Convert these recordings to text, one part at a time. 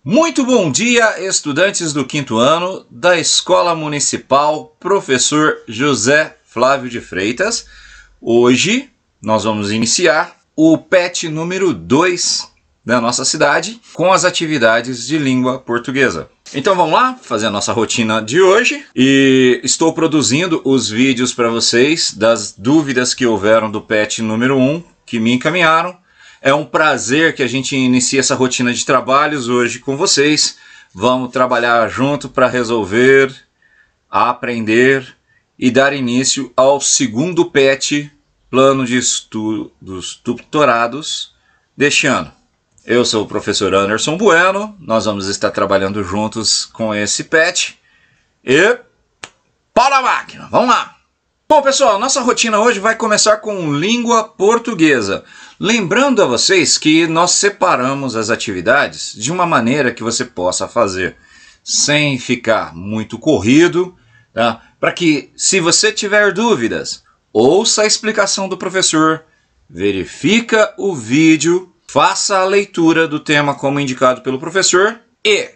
Muito bom dia, estudantes do quinto ano da Escola Municipal Professor José Flávio de Freitas. Hoje nós vamos iniciar o PET número 2 da nossa cidade com as atividades de língua portuguesa. Então vamos lá fazer a nossa rotina de hoje e estou produzindo os vídeos para vocês das dúvidas que houveram do PET número 1 que me encaminharam. É um prazer que a gente inicie essa rotina de trabalhos hoje com vocês. Vamos trabalhar junto para resolver, aprender e dar início ao segundo PET, Plano de Estudos Tutorados, deste ano. Eu sou o professor Anderson Bueno, nós vamos estar trabalhando juntos com esse PET. E pau na máquina, vamos lá! Bom pessoal, nossa rotina hoje vai começar com língua portuguesa. Lembrando a vocês que nós separamos as atividades de uma maneira que você possa fazer sem ficar muito corrido, tá? Para que, se você tiver dúvidas, ouça a explicação do professor, verifica o vídeo, faça a leitura do tema como indicado pelo professor e,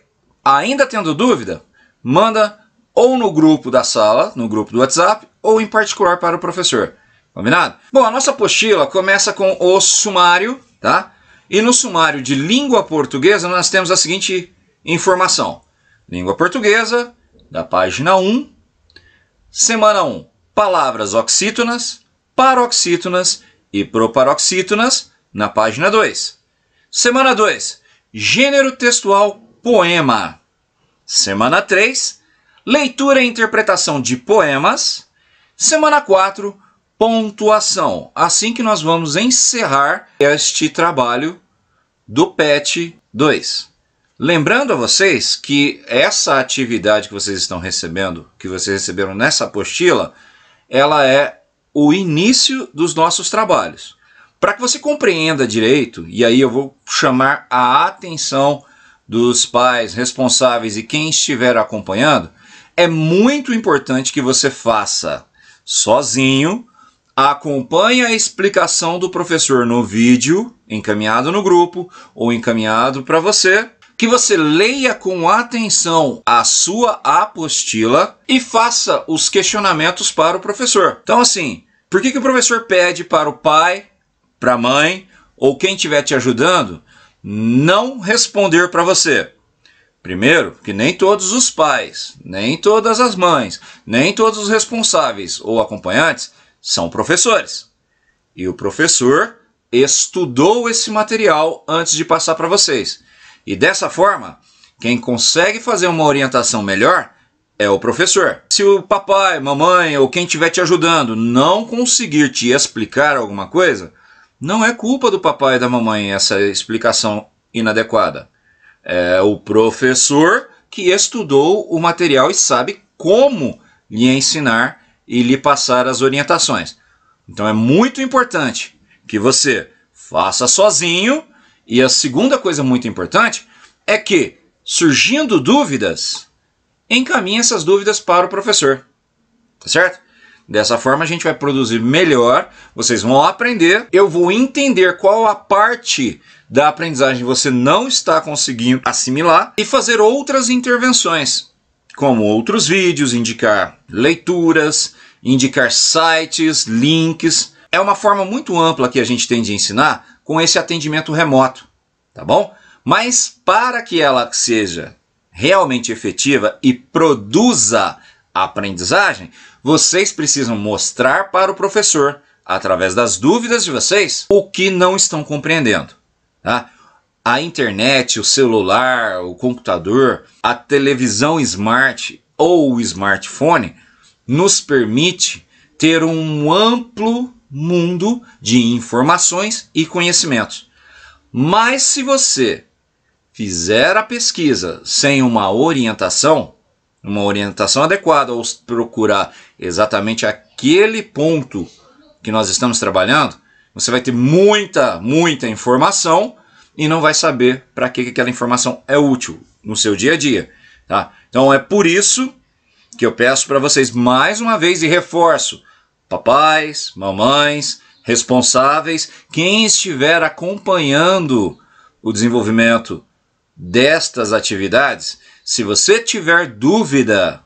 ainda tendo dúvida, manda ou no grupo da sala, no grupo do WhatsApp, ou em particular para o professor. Combinado? Bom, a nossa apostila começa com o sumário, tá? E no sumário de língua portuguesa nós temos a seguinte informação. Língua portuguesa, da página 1, semana 1, palavras oxítonas, paroxítonas e proparoxítonas, na página 2. Semana 2, gênero textual poema. Semana 3, leitura e interpretação de poemas. Semana 4, pontuação. Assim que nós vamos encerrar este trabalho do PET 2. Lembrando a vocês que essa atividade que vocês estão recebendo, que vocês receberam nessa apostila, ela é o início dos nossos trabalhos. Para que você compreenda direito, e aí eu vou chamar a atenção dos pais responsáveis e quem estiver acompanhando, é muito importante que você faça sozinho, acompanhe a explicação do professor no vídeo, encaminhado no grupo ou encaminhado para você, que você leia com atenção a sua apostila e faça os questionamentos para o professor. Então assim, por que o professor pede para o pai, para a mãe ou quem estiver te ajudando não responder para você? Primeiro, que nem todos os pais, nem todas as mães, nem todos os responsáveis ou acompanhantes são professores. E o professor estudou esse material antes de passar para vocês. E dessa forma, quem consegue fazer uma orientação melhor é o professor. Se o papai, mamãe ou quem estiver te ajudando não conseguir te explicar alguma coisa, não é culpa do papai e da mamãe essa explicação inadequada. É o professor que estudou o material e sabe como lhe ensinar e lhe passar as orientações. Então é muito importante que você faça sozinho. E a segunda coisa muito importante é que, surgindo dúvidas, encaminhe essas dúvidas para o professor. Tá certo? Dessa forma a gente vai produzir melhor, vocês vão aprender, eu vou entender qual a parte da aprendizagem você não está conseguindo assimilar e fazer outras intervenções, como outros vídeos, indicar leituras, indicar sites, links. É uma forma muito ampla que a gente tem de ensinar com esse atendimento remoto, tá bom? Mas para que ela seja realmente efetiva e produza a aprendizagem, vocês precisam mostrar para o professor, através das dúvidas de vocês, o que não estão compreendendo. Tá? A internet, o celular, o computador, a televisão smart ou o smartphone nos permite ter um amplo mundo de informações e conhecimentos. Mas se você fizer a pesquisa sem uma orientação adequada ou procurar exatamente aquele ponto que nós estamos trabalhando, você vai ter muita informação e não vai saber para que aquela informação é útil no seu dia a dia. Tá? Então é por isso que eu peço para vocês mais uma vez e reforço, papais, mamães, responsáveis, quem estiver acompanhando o desenvolvimento destas atividades, se você tiver dúvida,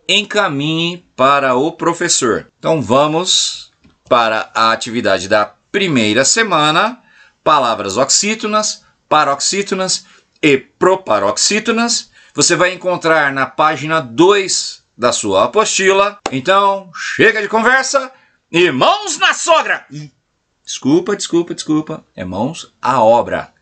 encaminhe para o professor. Então vamos para a atividade da primeira semana, palavras oxítonas, paroxítonas e proparoxítonas. Você vai encontrar na página 2 da sua apostila. Então, chega de conversa e mãos na sogra! Desculpa. É mãos à obra.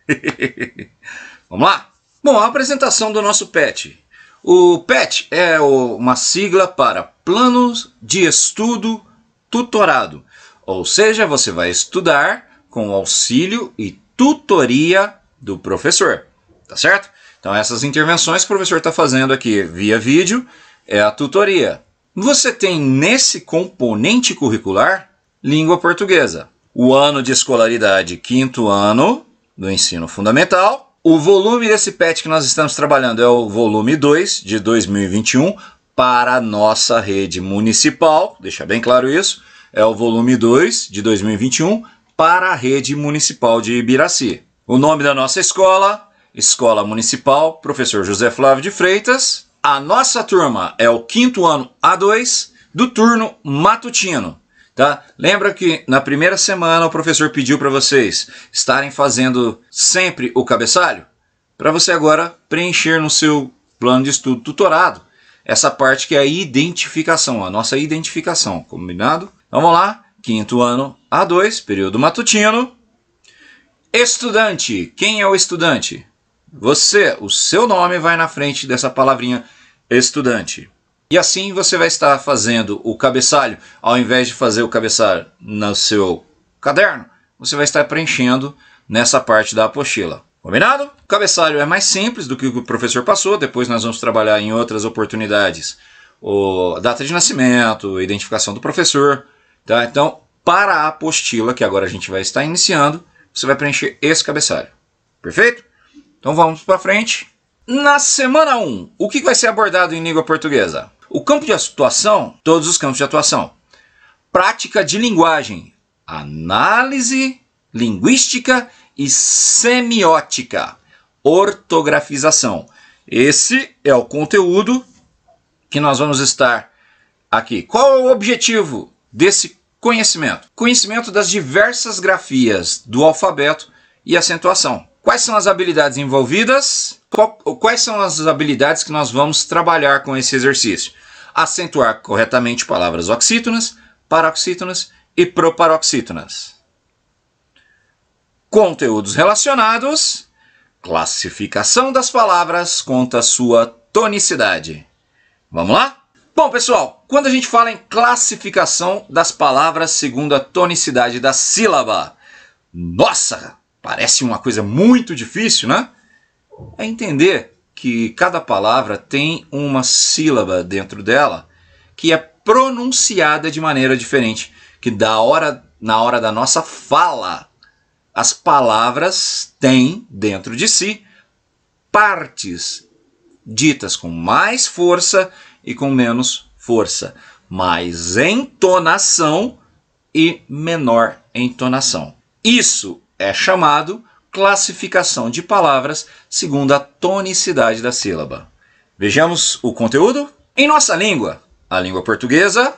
Vamos lá? Bom, a apresentação do nosso PET. O PET é uma sigla para Planos de Estudo Tutorado. Ou seja, você vai estudar com auxílio e tutoria do professor. Tá certo? Então essas intervenções que o professor está fazendo aqui via vídeo é a tutoria. Você tem nesse componente curricular língua portuguesa. O ano de escolaridade, 5º ano do ensino fundamental. O volume desse PET que nós estamos trabalhando é o volume 2 de 2021 para a nossa rede municipal. Deixa bem claro isso. É o volume 2 de 2021 para a rede municipal de Ibiraci. O nome da nossa escola, Escola Municipal Professor José Flávio de Freitas. A nossa turma é o 5º ano A2 do turno matutino. Tá? Lembra que na primeira semana o professor pediu para vocês estarem fazendo sempre o cabeçalho? Para você agora preencher no seu plano de estudo tutorado essa parte que é a identificação, a nossa identificação, combinado? Vamos lá, 5º ano A2, período matutino. Estudante, quem é o estudante? Você, o seu nome vai na frente dessa palavrinha estudante. E assim você vai estar fazendo o cabeçalho, ao invés de fazer o cabeçalho no seu caderno, você vai estar preenchendo nessa parte da apostila. Combinado? O cabeçalho é mais simples do que o que o professor passou, depois nós vamos trabalhar em outras oportunidades. A data de nascimento, a identificação do professor. Tá? Então, para a apostila, que agora a gente vai estar iniciando, você vai preencher esse cabeçalho. Perfeito? Então vamos para frente. Na semana 1, o que vai ser abordado em língua portuguesa? O campo de atuação, todos os campos de atuação. Prática de linguagem, análise linguística e semiótica, ortografização. Esse é o conteúdo que nós vamos estar aqui. Qual é o objetivo desse conhecimento? Conhecimento das diversas grafias do alfabeto e acentuação. Quais são as habilidades envolvidas? Quais são as habilidades que nós vamos trabalhar com esse exercício? Acentuar corretamente palavras oxítonas, paroxítonas e proparoxítonas. Conteúdos relacionados. Classificação das palavras conta sua tonicidade. Vamos lá? Bom, pessoal, quando a gente fala em classificação das palavras segundo a tonicidade da sílaba, nossa! Parece uma coisa muito difícil, né? É entender que cada palavra tem uma sílaba dentro dela que é pronunciada de maneira diferente. Que na hora da nossa fala, as palavras têm dentro de si partes ditas com mais força e com menos força. Mais entonação e menor entonação. Isso é chamado classificação de palavras segundo a tonicidade da sílaba. Vejamos o conteúdo? Em nossa língua, a língua portuguesa,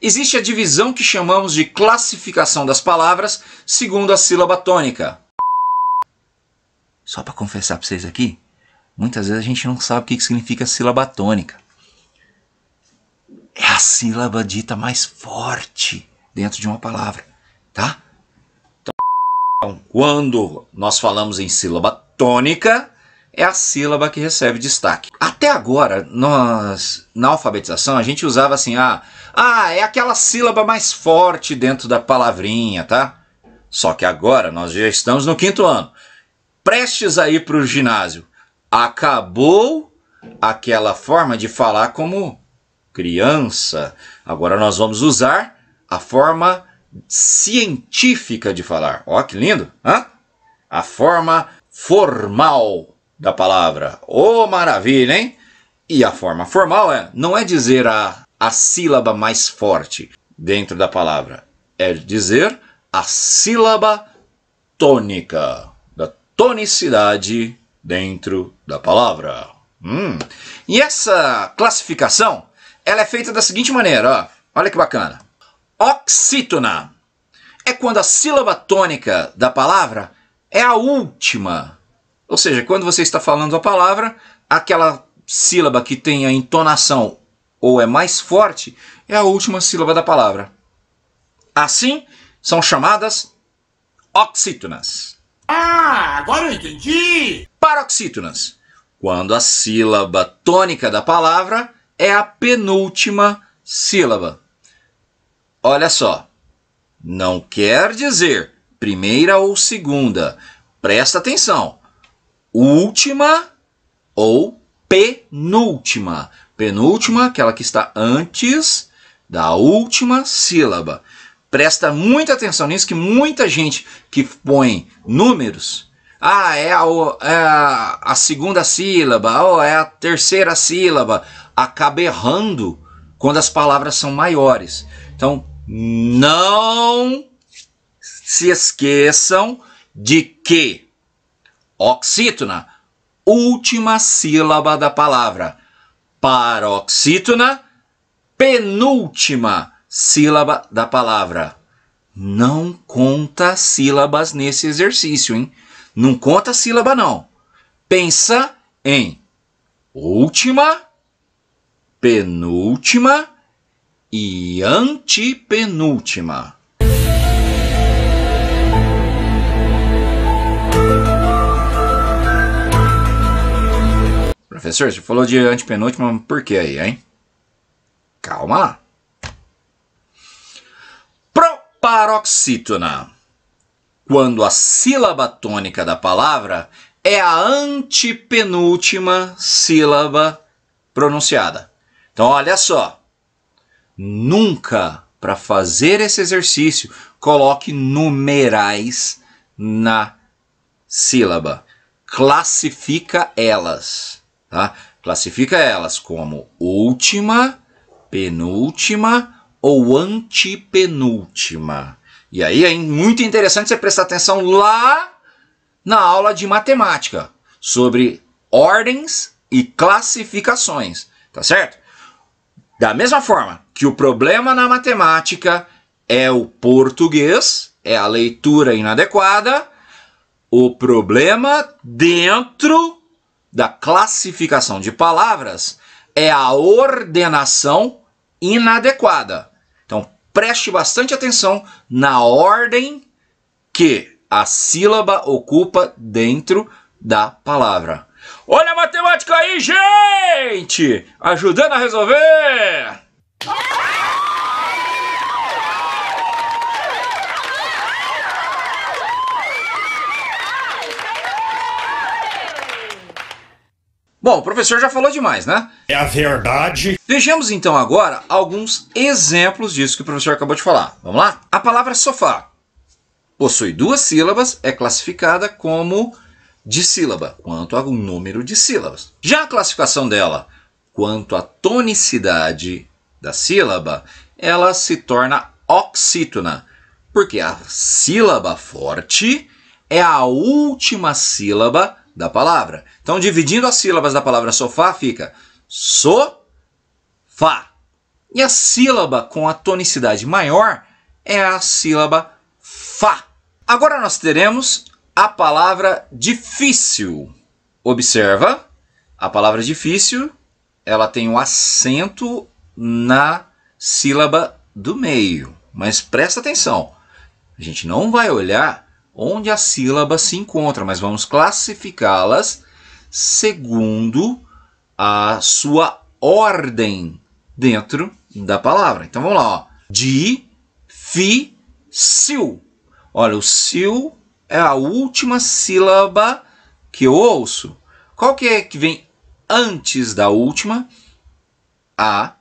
existe a divisão que chamamos de classificação das palavras segundo a sílaba tônica. Só para confessar para vocês aqui, muitas vezes a gente não sabe o que significa sílaba tônica. É a sílaba dita mais forte dentro de uma palavra, tá? Então, quando nós falamos em sílaba tônica, é a sílaba que recebe destaque. Até agora, na alfabetização, a gente usava assim, é aquela sílaba mais forte dentro da palavrinha, tá? Só que agora nós já estamos no 5º ano. Prestes a ir para o ginásio. Acabou aquela forma de falar como criança. Agora nós vamos usar a forma científica de falar. Ó, que lindo! Hã? A forma formal da palavra. Ô, maravilha, hein? E a forma formal não é dizer a sílaba mais forte dentro da palavra. É dizer a sílaba tônica, da tonicidade dentro da palavra. E essa classificação, ela é feita da seguinte maneira, ó. Olha que bacana. Oxítona é quando a sílaba tônica da palavra é a última. Ou seja, quando você está falando a palavra, aquela sílaba que tem a entonação ou é mais forte é a última sílaba da palavra. Assim, são chamadas oxítonas. Ah, agora eu entendi! Paroxítonas, quando a sílaba tônica da palavra é a penúltima sílaba. Olha só, não quer dizer primeira ou segunda. Presta atenção. Última ou penúltima. Penúltima, aquela que está antes da última sílaba. Presta muita atenção nisso, que muita gente que põe números, é a segunda sílaba, ou é a terceira sílaba, acaba errando quando as palavras são maiores. Então, não se esqueçam de que oxítona, última sílaba da palavra. Paroxítona, penúltima sílaba da palavra. Não conta sílabas nesse exercício, hein? Não conta sílaba, não. Pensa em última, penúltima e antepenúltima. Professor, você falou de antepenúltima, por que aí, hein? Calma lá. Proparoxítona, quando a sílaba tônica da palavra é a antepenúltima sílaba pronunciada. Então, olha só. Nunca, para fazer esse exercício, coloque numerais na sílaba. Classifica elas. Tá? Classifica elas como última, penúltima ou antepenúltima. E aí é muito interessante você prestar atenção lá na aula de matemática, sobre ordens e classificações, tá certo? Da mesma forma que o problema na matemática é o português, é a leitura inadequada, o problema dentro da classificação de palavras é a ordenação inadequada. Então, preste bastante atenção na ordem que a sílaba ocupa dentro da palavra. Olha a matemática aí, gente! Ajudando a resolver! Bom, o professor já falou demais, né? É a verdade. Vejamos então agora alguns exemplos disso que o professor acabou de falar. Vamos lá? A palavra sofá possui duas sílabas, é classificada como dissílaba, quanto ao número de sílabas. Já a classificação dela, quanto à tonicidade da sílaba, ela se torna oxítona, porque a sílaba forte é a última sílaba da palavra. Então, dividindo as sílabas da palavra sofá, fica sofá. E a sílaba com a tonicidade maior é a sílaba fá. Agora nós teremos a palavra difícil. Observa, a palavra difícil, ela tem um acento na sílaba do meio. Mas presta atenção, a gente não vai olhar onde a sílaba se encontra, mas vamos classificá-las segundo a sua ordem dentro da palavra. Então vamos lá, ó. Difícil. Olha, o sil é a última sílaba que eu ouço. Qual que é que vem antes da última? A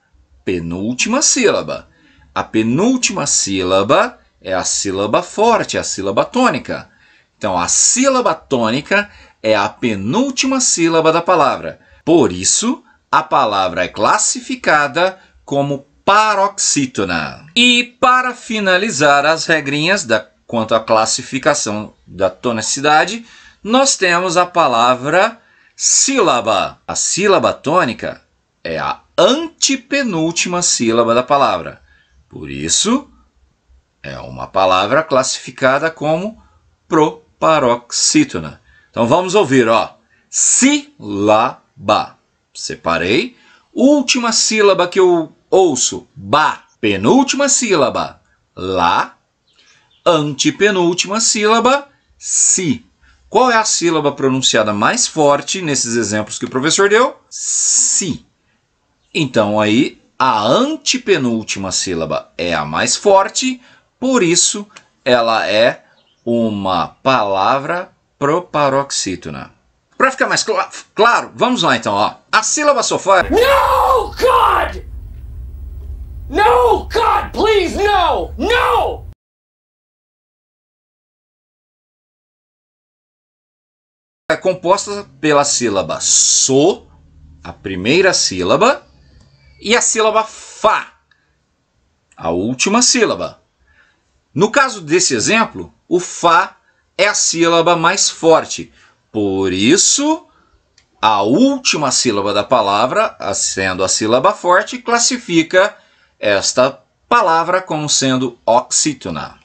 penúltima sílaba. A penúltima sílaba é a sílaba forte, a sílaba tônica. Então, a sílaba tônica é a penúltima sílaba da palavra. Por isso, a palavra é classificada como paroxítona. E para finalizar as regrinhas quanto à classificação da tonicidade, nós temos a palavra sílaba. A sílaba tônica é a antepenúltima sílaba da palavra. Por isso, é uma palavra classificada como proparoxítona. Então vamos ouvir, ó. Sílaba. Separei. Última sílaba que eu ouço, ba. Penúltima sílaba, lá. Antepenúltima sílaba, si. Qual é a sílaba pronunciada mais forte nesses exemplos que o professor deu? Si. Então aí a antepenúltima sílaba é a mais forte, por isso ela é uma palavra proparoxítona. Para ficar mais claro, vamos lá então, ó. A sílaba sofá. No, God! No, God, please, no! No! É composta pela sílaba so, a primeira sílaba, e a sílaba fá, a última sílaba. No caso desse exemplo, o fá é a sílaba mais forte. Por isso, a última sílaba da palavra, sendo a sílaba forte, classifica esta palavra como sendo oxítona.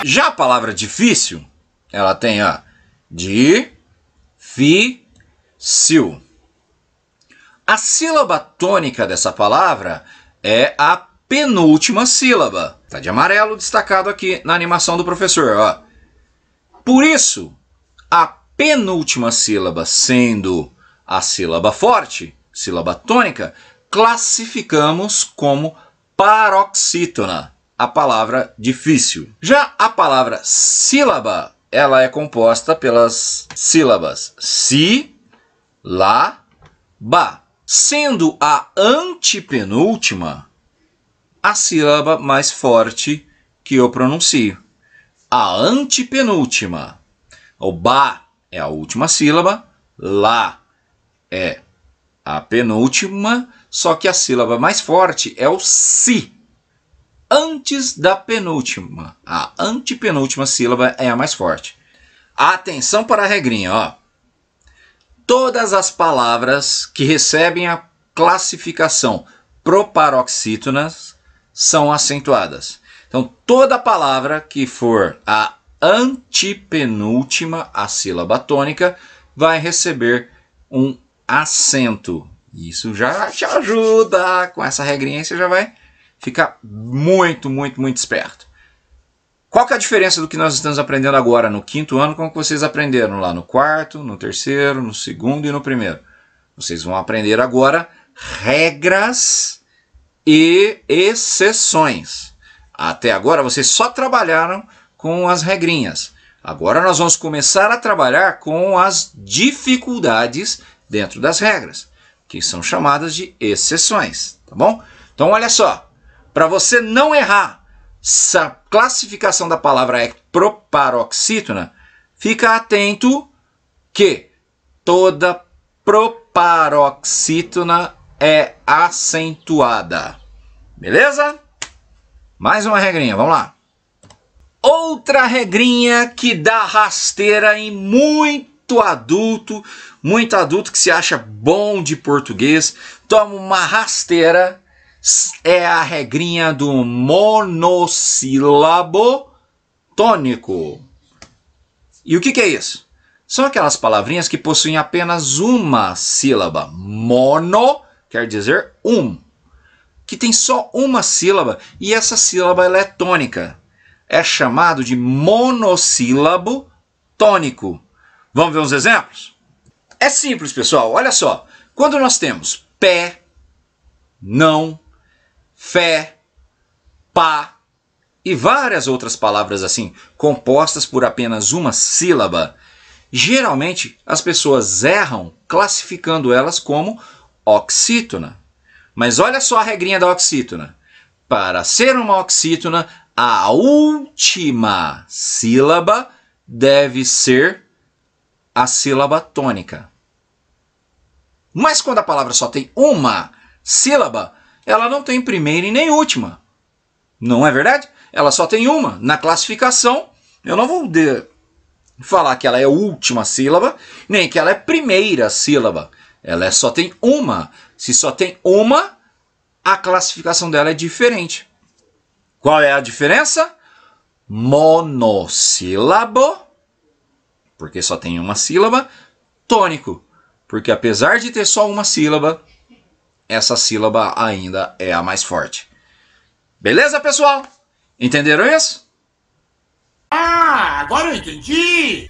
Já a palavra difícil, ela tem a difícil. A sílaba tônica dessa palavra é a penúltima sílaba. Está de amarelo destacado aqui na animação do professor. Ó. Por isso, a penúltima sílaba sendo a sílaba forte, sílaba tônica, classificamos como paroxítona, a palavra difícil. Já a palavra sílaba, ela é composta pelas sílabas si, lá, ba, sendo a antepenúltima a sílaba mais forte que eu pronuncio. A antepenúltima. O ba é a última sílaba, lá é a penúltima, só que a sílaba mais forte é o si. Antes da penúltima. A antepenúltima sílaba é a mais forte. Atenção para a regrinha, ó. Todas as palavras que recebem a classificação proparoxítonas são acentuadas. Então, toda palavra que for a antepenúltima, a sílaba tônica, vai receber um acento. Isso já te ajuda. Com essa regrinha você já vai ficar muito esperto. Qual que é a diferença do que nós estamos aprendendo agora no quinto ano com o que vocês aprenderam lá no quarto, no terceiro, no segundo e no primeiro? Vocês vão aprender agora regras e exceções. Até agora vocês só trabalharam com as regrinhas. Agora nós vamos começar a trabalhar com as dificuldades dentro das regras, que são chamadas de exceções, tá bom? Então olha só, para você não errar, se a classificação da palavra é proparoxítona, fica atento que toda proparoxítona é acentuada. Beleza? Mais uma regrinha, vamos lá. Outra regrinha que dá rasteira em muito adulto que se acha bom de português, toma uma rasteira, é a regrinha do monossílabo tônico. E o que é isso? São aquelas palavrinhas que possuem apenas uma sílaba. Mono quer dizer que tem só uma sílaba e essa sílaba ela é tônica. É chamado de monossílabo tônico. Vamos ver uns exemplos? É simples, pessoal. Olha só. Quando nós temos pé, não, fé, pá e várias outras palavras assim, compostas por apenas uma sílaba, geralmente as pessoas erram classificando elas como oxítona. Mas olha só a regrinha da oxítona. Para ser uma oxítona, a última sílaba deve ser a sílaba tônica. Mas quando a palavra só tem uma sílaba, ela não tem primeira e nem última. Não é verdade? ela só tem uma. Na classificação, eu não vou falar que ela é última sílaba, nem que ela é primeira sílaba. Ela só tem uma. Se só tem uma, a classificação dela é diferente. Qual é a diferença? Monossílabo, porque só tem uma sílaba. Tônico, porque apesar de ter só uma sílaba, essa sílaba ainda é a mais forte. Beleza, pessoal? Entenderam isso? Ah, agora eu entendi!